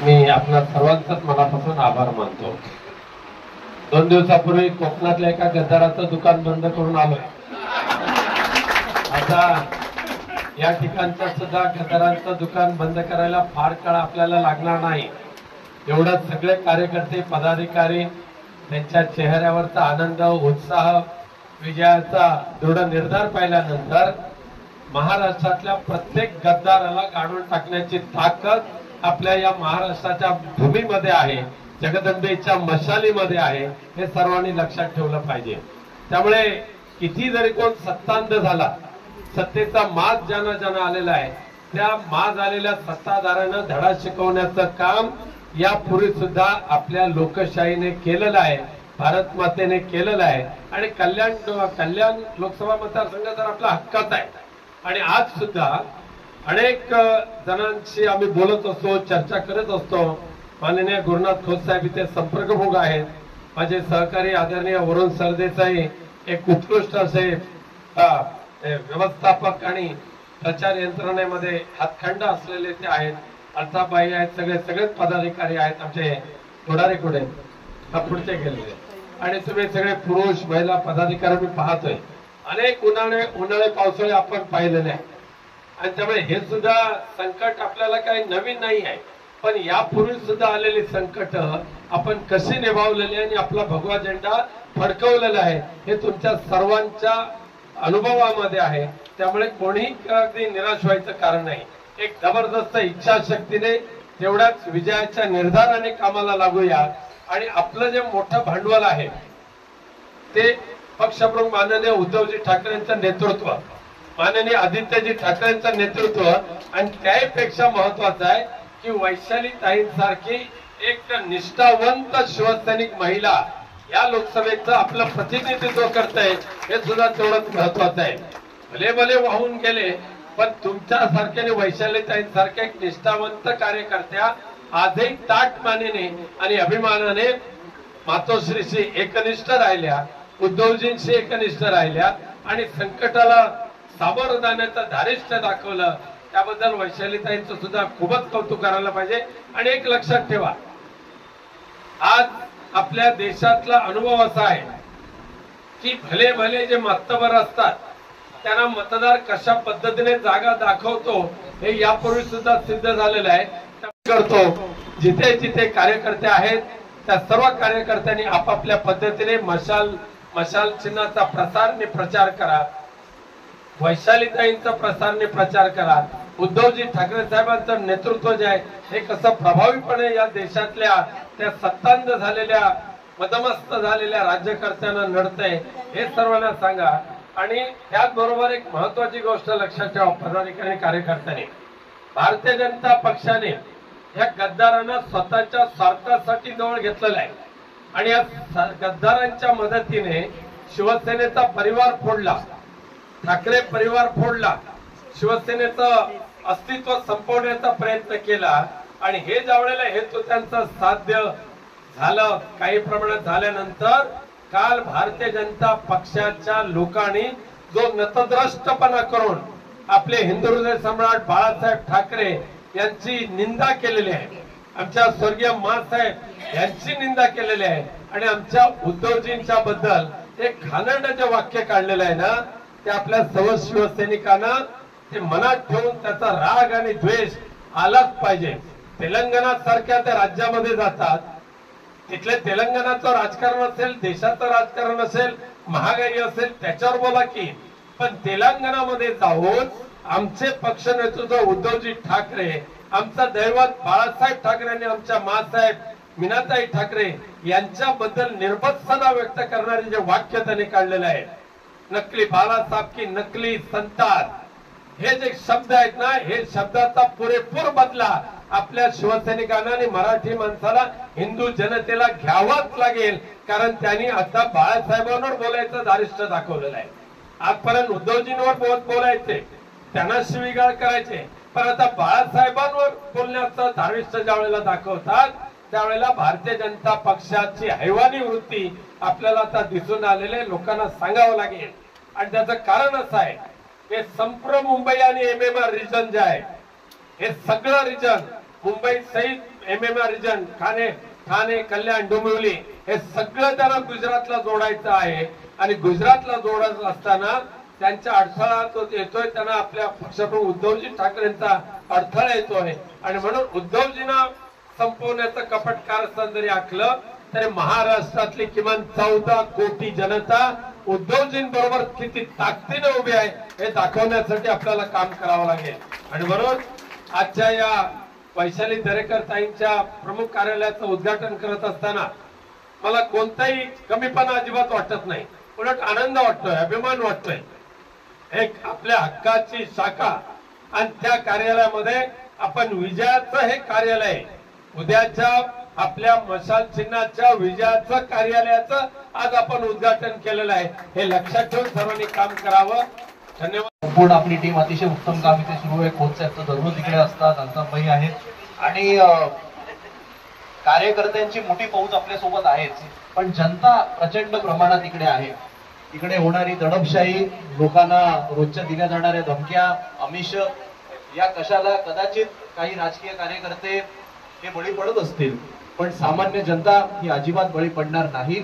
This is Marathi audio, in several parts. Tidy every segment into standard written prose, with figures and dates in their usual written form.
मी आपल्या सर्वांचाच मनापासून आभार मानतो। 2 दिवसापूर्वी कोकणातल्या एका गद्दाराचं दुकान बंद करून आलोय। आता या ठिकाणचं सुद्धा गद्दारांचं दुकान बंद करायला फार काळ आपल्याला लागणार नाही। एवढं सगळे कार्यकर्ते पदाधिकारी त्यांच्या चेहऱ्यावरचा आनंद उत्साह विजयाचा दृढ निर्धार पाहिल्यानंतर महाराष्ट्रातल्या प्रत्येक गद्दाराला काढून टाकण्याची ताकद आपल्या या महाराष्ट्राच्या भूमीमध्ये आहे, जगदंबेच्या मशालीमध्ये आहे, हे सर्वांनी लक्षात ठेवलं पाहिजे। त्यामुळे किती जरी कोण सत्तांध झाला, सत्तेचा माज ज्यांना आलेला आहे त्या माज आलेल्या सत्ताधाऱ्यांना धडा शिकवण्याचं काम यापूर्वी सुद्धा आपल्या लोकशाहीने केलेलं आहे, भारत मातेने केलेलं आहे। आणि कल्याण लोकसभा मतदारसंघ तर आपला हक्काचा आहे आणि आज सुद्धा अनेक जणांशी आम्ही बोलत असतो, चर्चा करत असतो। माननीय गुरुनाथ खोत साहेब इथे संपर्कप्रमुख आहेत, माझे सहकारी आदरणीय वरुण सरदेसाई एक उत्कृष्ट असे व्यवस्थापक आणि प्रचार यंत्रणेमध्ये हातखंडा असलेले ते आहेत, अर्थाबाई आहेत, सगळेच पदाधिकारी आहेत, आमचे पुढारी कुठे पुढचे गेलेले आणि तुम्ही सगळे पुरुष महिला पदाधिकारी मी पाहतोय। अनेक उन्हाळे पावसाळे आपण पाहिलेले आहे आणि त्यामुळे हे सुद्धा संकट आपल्याला काही नवीन नाही आहे, पण यापूर्वी सुद्धा आलेली संकट आपण कशी निभावलेली आणि आपला भगवा झेंडा फडकवलेला आहे हे तुमच्या सर्वांच्या अनुभवामध्ये आहे। त्यामुळे कोणीही अगदी निराश व्हायचं कारण नाही। एक जबरदस्त इच्छाशक्तीने तेवढ्याच विजयाच्या निर्धाराने कामाला लागूया आणि आपलं जे मोठं भांडवल आहे ते पक्षप्रमुख माननीय उद्धवजी ठाकरेंचं नेतृत्व, माननीय आदित्यजी ठाकरेंचं नेतृत्व आणि त्यापेक्षा महत्वाचं आहे की वैशाली ताईंसारखी एक निष्ठावंत शिवसैनिक महिला या लोकसभेचं आपलं प्रतिनिधित्व करते हे सुद्धा तेवढंच महत्वाचं आहे। भले वाहून गेले पण तुमच्यासारख्याने वैशाली ताईंसारख्या एक निष्ठावंत कार्यकर्त्या आजही ताटमानेने आणि अभिमानाने मातोश्रीशी एकनिष्ठ राहिल्या, उद्धवजींशी एकनिष्ठ राहिल्या आणि संकटाला सामोरं जाण्याचं धारिष्ट्य दाखवलं, त्याबद्दल वैशालीताईंचं सुद्धा खूपच कौतुक करायला पाहिजे। आणि एक लक्षात ठेवा, आज आपल्या देशातला अनुभव असा आहे की भले जे मातबर असतात त्यांना मतदार कशा पद्धतीने जागा दाखवतो हे यापूर्वी सुद्धा सिद्ध झालेलं आहे। करतो जिथे कार्यकर्ते आहेत त्या सर्व कार्यकर्त्यांनी आपापल्या पद्धतीने मशाल चिन्हाचा प्रसारने प्रचार करा, वैशालीताईंचा प्रसारने प्रचार करा, उद्धवजी ठाकरे साहेबांचं नेतृत्व जे आहे हे कसं प्रभावीपणे या देशातल्या त्या सत्तांध झालेल्या मदमस्त झालेल्या राज्यकर्त्यांना नडतंय हे सर्वांना सांगा। आणि त्याचबरोबर एक महत्वाची गोष्ट लक्षात ठेवा पदाधिकारी कार्यकर्त्यांनी, भारतीय जनता पक्षाने या गद्दारांना स्वतःच्या स्वार्थासाठी जवळ घेतलेलं आहे आणि या गद्दारांच्या मदतीने शिवसेनेचा परिवार फोडला, ठाकरे परिवार फोडला, शिवसेनेचं अस्तित्व संपवण्याचा प्रयत्न केला आणि हे ज्यावेळेला हेतू त्यांचा साध्य झालं काही प्रमाणात झाल्यानंतर काल भारतीय जनता पक्षाच्या लोकांनी जो नतद्रष्टपणा करून आपले हिंदू हृदय सम्राट बाळासाहेब ठाकरे यांची निंदा केलेली आहे, आमच्या स्वर्गीय माँसाहेब यांची निंदा केलेली आहे आणि आमच्या उद्धवजींच्या बद्दल एक घाणेरडं वाक्य काढलेलं आहे ना, ते आपल्या सर्व शिवसैनिकांना ते मनात ठेवून त्याचा राग आणि द्वेष आलाच पाहिजे। तेलंगणा सारख्या त्या राज्यामध्ये जातात, तिथले तेलंगणाचं राजकारण असेल, देशाचं राजकारण असेल, महागाई असेल त्याच्यावर बोला की, पण तेलंगणामध्ये जाऊन आमचे पक्ष नेतृत्व उद्धवजी ठाकरे, आमचा दैवत बाळासाहेब ठाकरे आणि आमच्या माँसाहेब मीनाताई ठाकरे यांच्याबद्दल निर्भत्सना व्यक्त करणारे जे वाक्य त्यांनी काढलेलं आहे, नकली बाळासाहेब की नकली संतान, हे जे शब्द आहेत ना, हे शब्दाचा पुरेपूर बदला आपल्या शिवसैनिकांना आणि मराठी माणसाला हिंदू जनतेला घ्यावाच लागेल, कारण त्यांनी आता बाळासाहेबांवर बोलायचं धारिष्ट्य दाखवलेलं आहे। आजपर्यंत उद्धवजींवर बोलायचे, त्यांना शिवीगाळ करायचे, पण आता बाळासाहेबांवर बोलण्याचं धारिष्ट्य ज्या वेळेला दाखवतात त्यावेळेला भारतीय जनता पक्षाची हैवानी वृत्ती आपल्याला आता दिसून आलेले लोकांना सांगावं लागेल। आणि त्याचं कारण असं आहे की संपूर्ण मुंबई आणि MMR रिजन जे आहे हे सगळं रिजन मुंबई सहित MMA रिजन ठाणे कल्याण डोंबिवली हे सगळं त्यांना गुजरातला जोडायचं आहे आणि गुजरातला जोडायचं असताना त्यांचा अडथळा तो येतोय, त्यांना आपल्या पक्षाकडून उद्धवजी ठाकरेंचा अडथळा येतोय आणि म्हणून उद्धवजींना संपवण्याचं कपट कारस्थान जरी आखलं तरी महाराष्ट्रातली किमान 14 कोटी जनता उद्धवजींबरोबर किती ताकदीने उभी आहे हे दाखवण्यासाठी आपल्याला काम करावं लागेल। आणि म्हणून आजच्या या वैशाली दरेकर ताईंच्या प्रमुख कार्यालयाचं उद्घाटन करत असताना मला कोणताही कमीपणा अजिबात वाटत नाही, उलट आनंद वाटतोय, अभिमान वाटतोय। एक आपल्या हक्काची शाखा आणि त्या कार्यालयामध्ये आपण विजयाचं हे कार्यालय, उद्याच्या आपल्या मशाल चिन्हाच्या विजयाचं कार्यालयाचं आज आपण उद्घाटन केलेलं आहे, हे लक्षात ठेवून सर्वांनी काम करावं। धन्यवाद। संपूर्ण आपली टीम अतिशय उत्तम काम इथे सुरू आहे। खोत साहेब तर दररोज इकडे असतात, अंतमबाई आहेत आणि कार्यकर्त्यांची मोठी फौज आपल्या सोबत आहेच, पण जनता प्रचंड प्रमाणात इकडे आहे। इकडे होणारी दडपशाही, लोकांना रोजच्या दिल्या जाणाऱ्या धमक्या, आमिष या कशाला कदाचित काही राजकीय कार्यकर्ते हे बळी पडत असतील, पण सामान्य जनता ही अजिबात बळी पडणार नाही।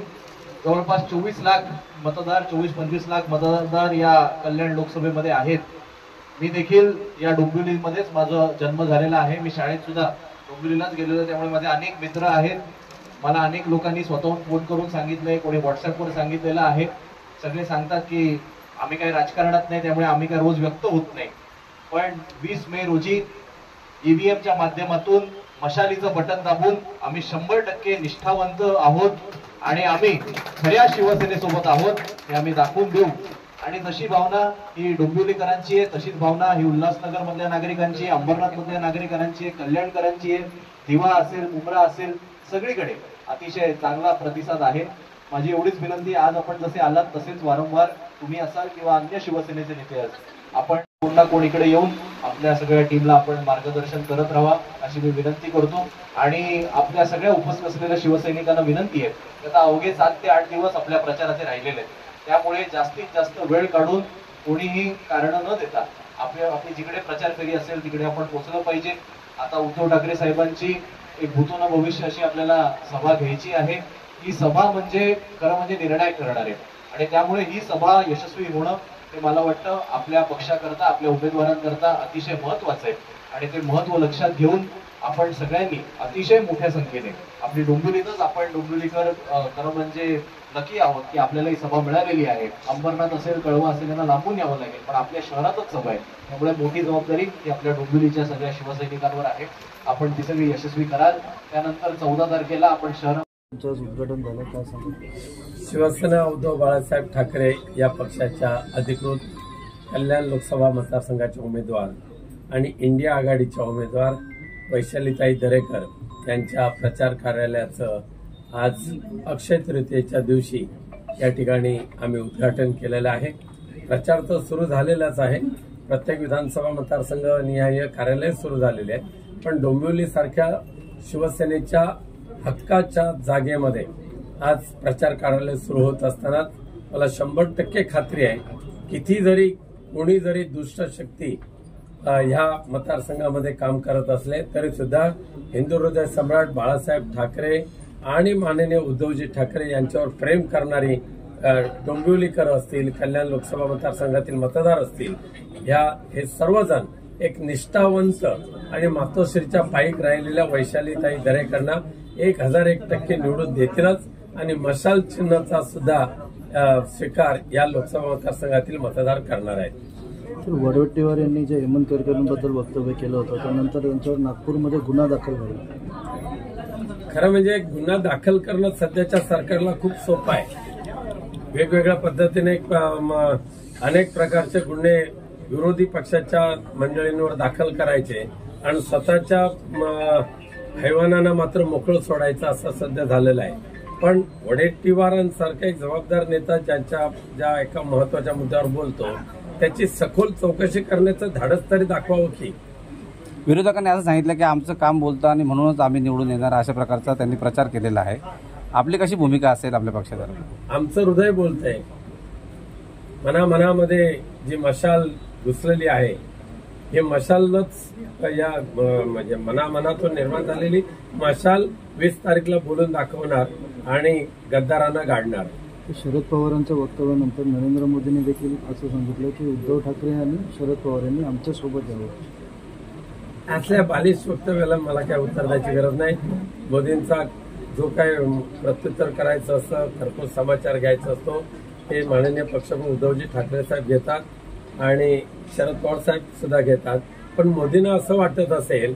जवळपास 24 लाख मतदार, 24-25 लाख मतदार या कल्याण लोकसभेमध्ये आहेत। मी देखील या डोंबिवलीमध्येच माझा जन्म झालेला आहे, मी शाळेत सुद्धा डोंबिवलीलाच गेलेलो, त्यामुळे माझे अनेक मित्र आहेत। मला अनेक लोकांनी स्वतःहून फोन करून सांगितलंय, कोणी व्हॉट्सअपवर सांगितलेलं आहे। सगळे सांगतात की आम्ही काही राजकारणात नाही, त्यामुळे आम्ही काही रोज व्यक्त होत नाही, पण 20 मे रोजी ईव्हीएमच्या माध्यमातून मशालीचं बटन दाबून आम्ही 100% निष्ठावंत आहोत आणि आम्ही खऱ्या शिवसेनेसोबत आहोत हे आम्ही दाखवून देऊ। आणि जशी भावना ही डोंबिवलीकरांची आहे, तशीच भावना ही उल्हासनगर मधल्या नागरिकांची आहे, अंबरनाथ मधल्या नागरिकांची आहे, कल्याणकरांची आहे। दिवा असेल, मुंब्रा असेल, सगळीकडे अतिशय चांगला प्रतिसाद आहे। माझी एवढीच विनंती, आज आपण जसे आलात तसेच वारंवार तुम्ही असाल किंवा अन्य शिवसेनेचे नेते असाल, आपण कोण ना कोण इकडे येऊन आपल्या सगळ्या टीमला आपण मार्गदर्शन करत राहा अशी मी विनंती करतो। आणि आपल्या सगळ्या उपस्थित असलेल्या शिवसैनिकांना विनंती आहे, आता अवघे 7 ते 8 दिवस आपल्या प्रचाराचे राहिलेले आहेत, त्यामुळे जास्तीत जास्त वेळ काढून कोणीही कारण न देता आपली जिकडे प्रचार फेरी असेल तिकडे आपण पोहोचलं पाहिजे। आता उद्धव ठाकरे साहेबांची एक भूतो न भविष्य अशी आपल्याला सभा घ्यायची आहे। ही सभा म्हणजे खरं म्हणजे निर्णायक करणार आहे आणि त्यामुळे ही सभा यशस्वी होणं हे मला वाटतं आपल्या पक्षाकरता, आपल्या उमेदवारांकरता अतिशय महत्वाचं आहे आणि ते महत्व लक्षात घेऊन आपण सगळ्यांनी अतिशय मोठ्या संख्येने आपली डोंबिवलीतच आपण डोंबिवलीकर खरं म्हणजे नक्की आहोत की आपल्याला ही सभा मिळालेली आहे। अंबरनाथ असेल, कळवा असेल यांना लांबून यावं लागेल, पण आपल्या शहरातच सभा आहे, त्यामुळे मोठी जबाबदारी ही आपल्या डोंबिवलीच्या सगळ्या शिवसैनिकांवर आहे। आपण ती सगळी यशस्वी कराल। त्यानंतर 14 तारखेला आपण शहर उद्घाटन झालं, काय सांगू? शिवसेना उद्धव बाळासाहेब ठाकरे या पक्षाच्या अधिकृत कल्याण लोकसभा मतदारसंघाचे उमेदवार आणि इंडिया आघाडीच्या उमेदवार वैशालीताई दरेकर यांच्या प्रचार कार्यालयाचं आज अक्षय तृतीयेच्या दिवशी या ठिकाणी आम्ही उद्घाटन केलेलं आहे। प्रचार तर सुरू झालेलाच आहे, प्रत्येक विधानसभा मतदारसंघ निहाय कार्यालय सुरू झालेले आहे, पण डोंबिवली सारख्या शिवसेनेच्या हक्काच्या जागेमध्ये आज प्रचार कार्यालय सुरू होत असताना मला 100% खात्री आहे, कोणी जरी दुष्ट शक्ती ह्या मतदारसंघामध्ये काम करत असले तरी सुद्धा हिंदू हृदय सम्राट बाळासाहेब ठाकरे आणि माननीय उद्धवजी ठाकरे यांच्यावर प्रेम करणारी डोंबिवलीकर असतील, कल्याण लोकसभा मतदारसंघातील मतदार असतील, हे सर्वजण एक निष्ठावंत आणि मातोश्रीच्या पायीक राहिलेल्या वैशालीताई दरेकरांना 1001% निवडून देतीलच आणि मशाल चिन्हाचा सुद्धा स्वीकार या लोकसभा मतदारसंघातील मतदार करणार आहेत। वडेट्टीवार यांनी जे हेमंत करकरेंबद्दल वक्तव्य केलं होतं त्यानंतर त्यांच्यावर नागपूरमध्ये गुन्हा दाखल झाला। खरं म्हणजे गुन्हा दाखल करणं सध्याच्या सरकारला खूप सोपं आहे। वेगवेगळ्या पद्धतीने अनेक प्रकारचे गुन्हे विरोधी पक्षाच्या मंडळींवर दाखल करायचे आणि स्वतःच्या हैवानांना मात्र मोकळं सोडायचं असं सध्या झालेलं आहे। पण वडेट्टीवारांसारखा एक जबाबदार नेता ज्या एका महत्वाच्या मुद्द्यावर बोलतो त्याची सखोल चौकशी करण्याचं धाडस तरी दाखवावं की। विरोधकांनी असं सांगितलं की आमचं काम बोलतं आणि म्हणूनच आम्ही निवडून येणार अशा प्रकारचा त्यांनी प्रचार केलेला आहे। आपली कशी भूमिका असेल आपल्या पक्षात? आमचं हृदय बोलतंय, मनामध्ये जी मशाल घुसलेली आहे हे मशालच या म्हणजे मनामनातून निर्माण झालेली मशाल 20 तारीखला बोलून दाखवणार आणि गद्दारांना गाडणार. शरद पवारांच्या वक्तव्यानंतर नरेंद्र मोदींनी देखील असं सांगितलं की उद्धव ठाकरे आणि शरद पवार यांनी आमच्या सोबत यावं. असल्या बालिश वक्तव्याला मला काय उत्तर द्यायची गरज नाही. मोदींचा जो काय प्रत्युत्तर करायचं असतं, खरपूस समाचार घ्यायचा असतो, हे माननीय पक्षप्रमुख उद्धवजी ठाकरे साहेब घेतात आणि शरद पवार साहेब सुद्धा घेतात. पण मोदींना असं वाटत असेल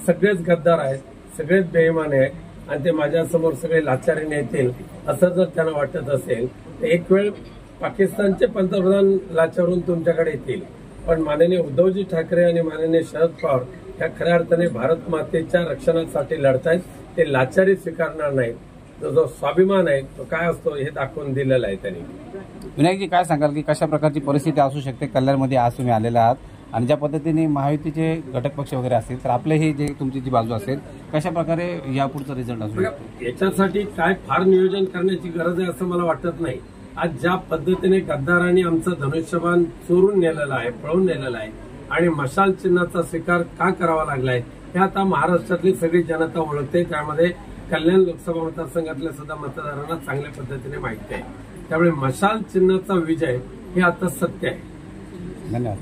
सगळेच गद्दार आहेत, सगळेच बेईमान आहेत आणि ते माझ्यासमोर सगळे लाचारीने येतील, असं जर त्यांना वाटत असेल तर एक वेळ पाकिस्तानचे पंतप्रधान लाचारून तुमच्याकडे येतील. पण माननीय उद्धवजी ठाकरे आणि माननीय शरद पवार या खऱ्या अर्थाने भारत मातेच्या रक्षणासाठी लढतायत. ते लाचारी स्वीकारणार नाहीत. जो स्वाभिमान आहे तो काय असतो हे दाखवून दिलेला आहे त्यांनी. विनायकजी, काय सांगाल की कशा प्रकारची परिस्थिती असू शकते कल्याणमध्ये आज तुम्ही आलेला आहात आणि ज्या पद्धतीने महायुतीचे घटक पक्ष वगैरे असतील तर आपले हे जे तुमची जी बाजू असेल कशा प्रकारे यापुढचा रिझल्ट असू शकतो? याच्यासाठी काय फार नियोजन करण्याची गरज आहे असं मला वाटत नाही. आज ज्या पद्धतीने गद्दारांनी आमचं धनुष्यबाण चोरून नेलेलं आहे, पळून नेलेलं आहे आणि मशाल चिन्हाचा स्वीकार का करावा लागलाय हे आता महाराष्ट्रातली सगळी जनता ओळखते. त्यामध्ये कल्याण लोकसभा मतदारसंघातल्या सुद्धा मतदारांना चांगल्या पद्धतीने माहिती आहे. त्यामुळे मशाल चिन्हाचा विजय हे आता सत्य आहे. धन्यवाद.